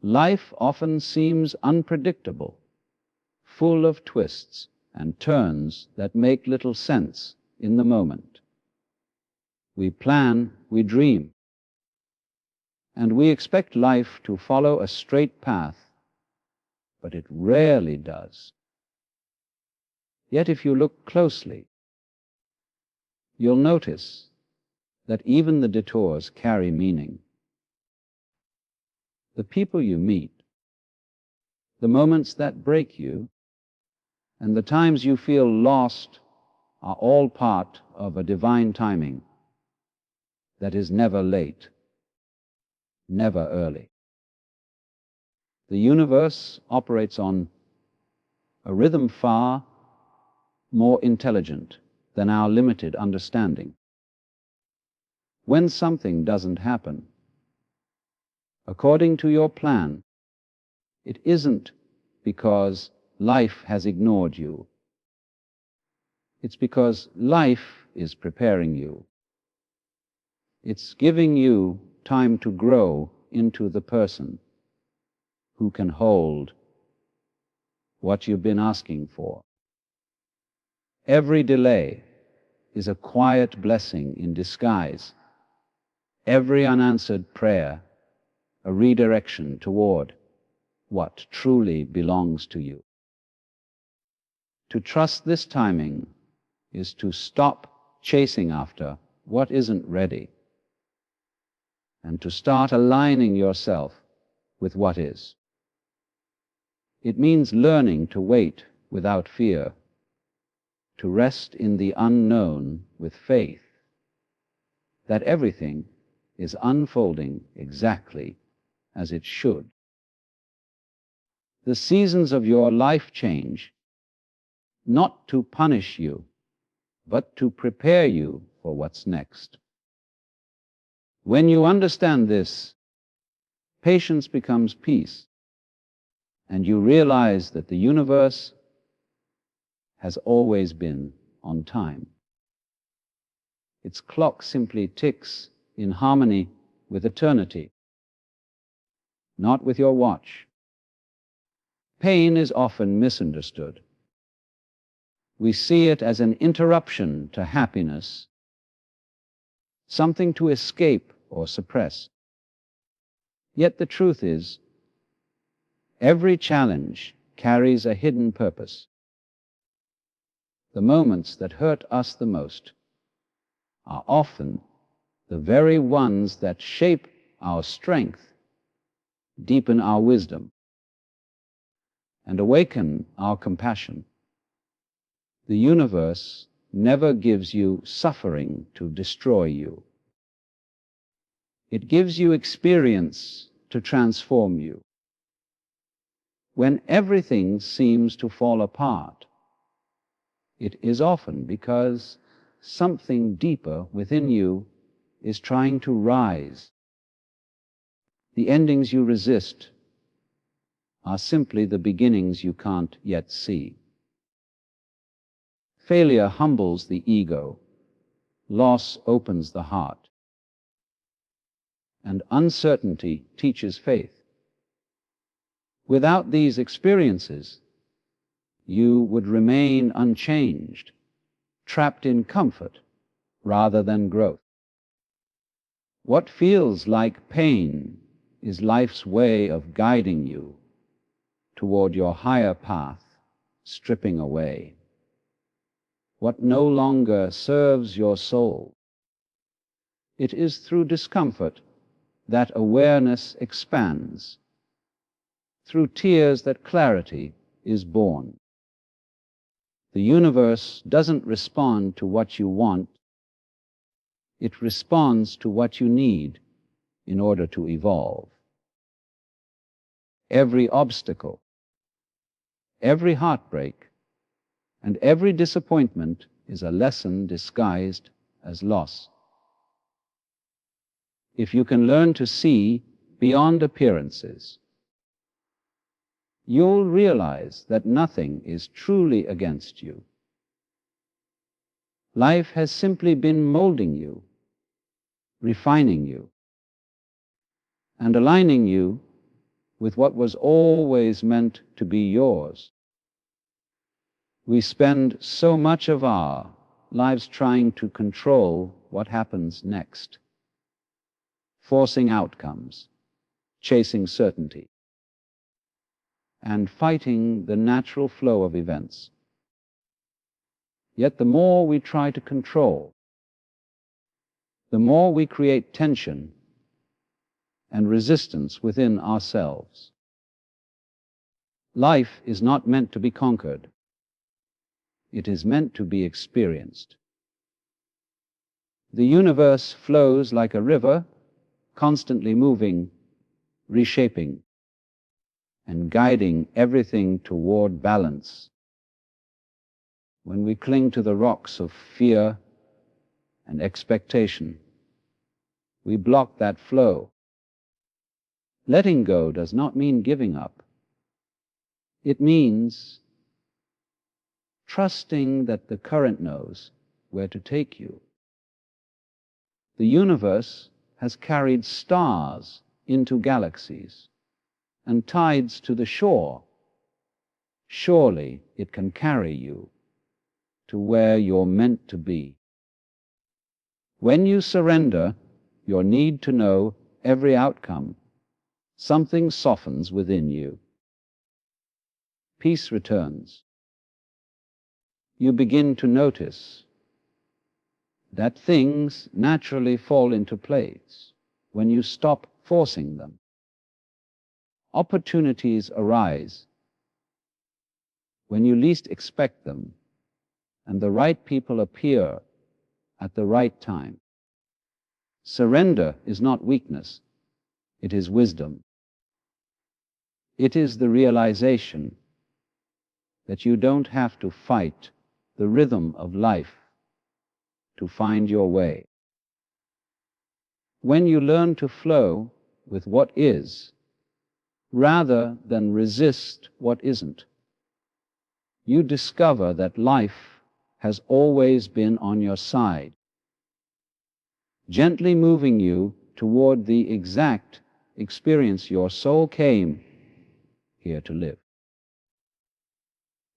Life often seems unpredictable, full of twists and turns that make little sense in the moment. We plan, we dream, and we expect life to follow a straight path, but it rarely does. Yet if you look closely, you'll notice that even the detours carry meaning. The people you meet, the moments that break you, and the times you feel lost are all part of a divine timing that is never late, never early. The universe operates on a rhythm far more intelligent than our limited understanding. When something doesn't happen according to your plan, it isn't because life has ignored you. It's because life is preparing you. It's giving you time to grow into the person who can hold what you've been asking for. Every delay is a quiet blessing in disguise. Every unanswered prayer, a redirection toward what truly belongs to you. To trust this timing is to stop chasing after what isn't ready and to start aligning yourself with what is. It means learning to wait without fear, to rest in the unknown with faith that everything is unfolding exactly as it should. The seasons of your life change not to punish you, but to prepare you for what's next. When you understand this, patience becomes peace, and you realize that the universe has always been on time. Its clock simply ticks in harmony with eternity, not with your watch. Pain is often misunderstood. We see it as an interruption to happiness, something to escape or suppress. Yet the truth is, every challenge carries a hidden purpose. The moments that hurt us the most are often the very ones that shape our strength, deepen our wisdom, and awaken our compassion. The universe never gives you suffering to destroy you. It gives you experience to transform you. When everything seems to fall apart, it is often because something deeper within you is trying to rise. The endings you resist are simply the beginnings you can't yet see. Failure humbles the ego, loss opens the heart, and uncertainty teaches faith. Without these experiences, you would remain unchanged, trapped in comfort rather than growth. What feels like pain is life's way of guiding you toward your higher path, stripping away what no longer serves your soul. It is through discomfort that awareness expands, through tears that clarity is born. The universe doesn't respond to what you want, it responds to what you need in order to evolve. Every obstacle, every heartbreak, and every disappointment is a lesson disguised as loss. If you can learn to see beyond appearances, you'll realize that nothing is truly against you. Life has simply been molding you, refining you, and aligning you with what was always meant to be yours. We spend so much of our lives trying to control what happens next, forcing outcomes, chasing certainty, and fighting the natural flow of events. Yet the more we try to control, the more we create tension and resistance within ourselves. Life is not meant to be conquered. It is meant to be experienced. The universe flows like a river, constantly moving, reshaping, and guiding everything toward balance. When we cling to the rocks of fear and expectation, we block that flow. Letting go does not mean giving up. It means trusting that the current knows where to take you. The universe has carried stars into galaxies and tides to the shore. Surely it can carry you to where you're meant to be. When you surrender your need to know every outcome, something softens within you. Peace returns. You begin to notice that things naturally fall into place when you stop forcing them. Opportunities arise when you least expect them, and the right people appear at the right time. Surrender is not weakness, it is wisdom. It is the realization that you don't have to fight the rhythm of life to find your way. When you learn to flow with what is, rather than resist what isn't, you discover that life has always been on your side, gently moving you toward the exact experience your soul came here to live.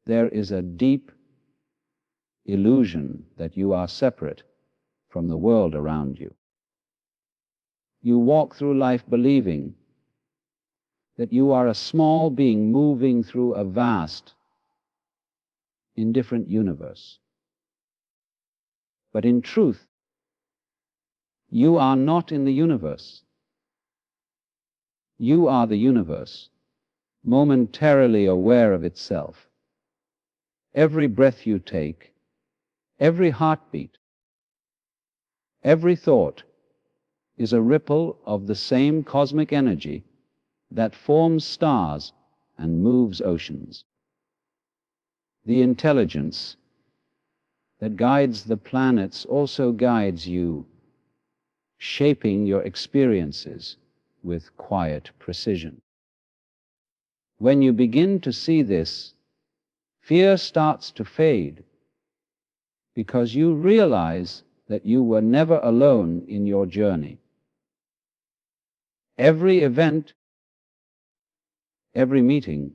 There is a deep illusion that you are separate from the world around you. You walk through life believing that you are a small being moving through a vast, indifferent universe. But in truth, you are not in the universe. You are the universe, momentarily aware of itself. Every breath you take, every heartbeat, every thought is a ripple of the same cosmic energy that forms stars and moves oceans. The intelligence that guides the planets also guides you, shaping your experiences with quiet precision. When you begin to see this, fear starts to fade because you realize that you were never alone in your journey. Every event, every meeting,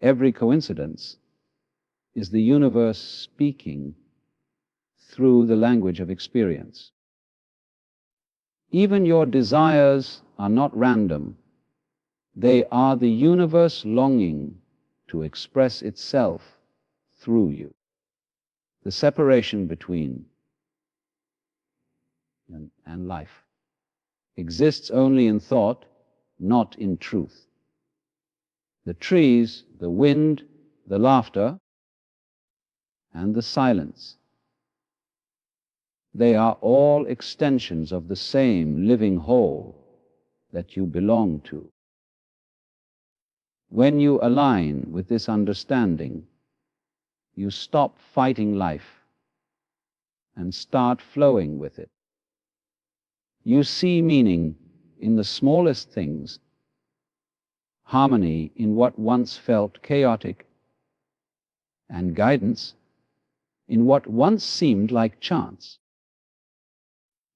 every coincidence is the universe speaking through the language of experience. Even your desires are not random. They are the universe longing to express itself through you. The separation between and life exists only in thought, not in truth. The trees, the wind, the laughter, and the silence, they are all extensions of the same living whole that you belong to. When you align with this understanding, you stop fighting life and start flowing with it. You see meaning in the smallest things, harmony in what once felt chaotic, and guidance in what once seemed like chance.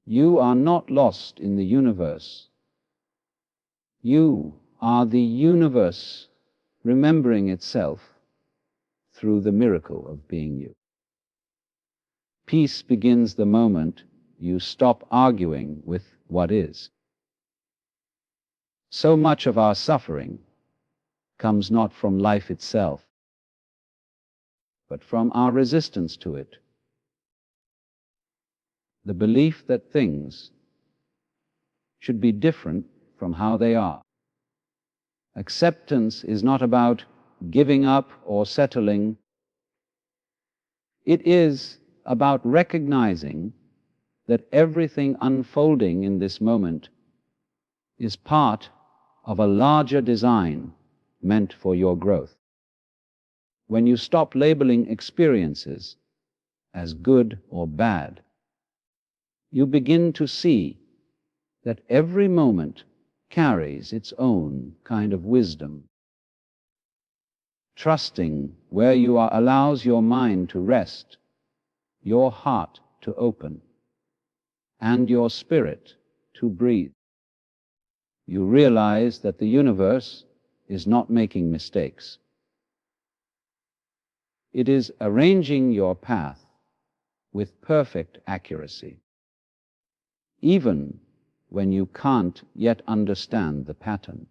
You are not lost in the universe. You are the universe remembering itself through the miracle of being you. Peace begins the moment you stop arguing with what is. So much of our suffering comes not from life itself, but from our resistance to it. The belief that things should be different from how they are. Acceptance is not about giving up or settling. It is about recognizing that everything unfolding in this moment is part of a larger design meant for your growth. When you stop labeling experiences as good or bad, you begin to see that every moment carries its own kind of wisdom. Trusting where you are allows your mind to rest, your heart to open, and your spirit to breathe. You realize that the universe is not making mistakes. It is arranging your path with perfect accuracy, even when you can't yet understand the pattern.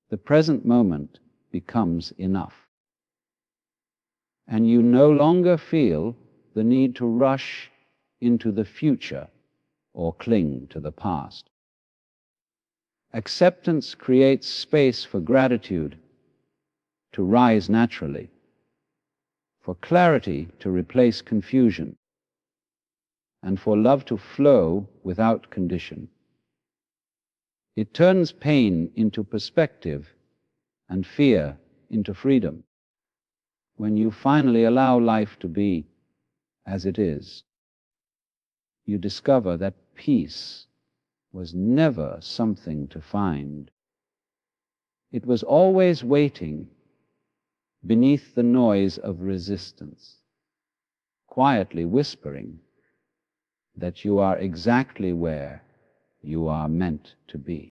The present moment becomes enough, and you no longer feel the need to rush into the future or cling to the past. Acceptance creates space for gratitude to rise naturally, for clarity to replace confusion, and for love to flow without condition. It turns pain into perspective and fear into freedom. When you finally allow life to be as it is, you discover that peace was never something to find. It was always waiting beneath the noise of resistance, quietly whispering that you are exactly where you are meant to be.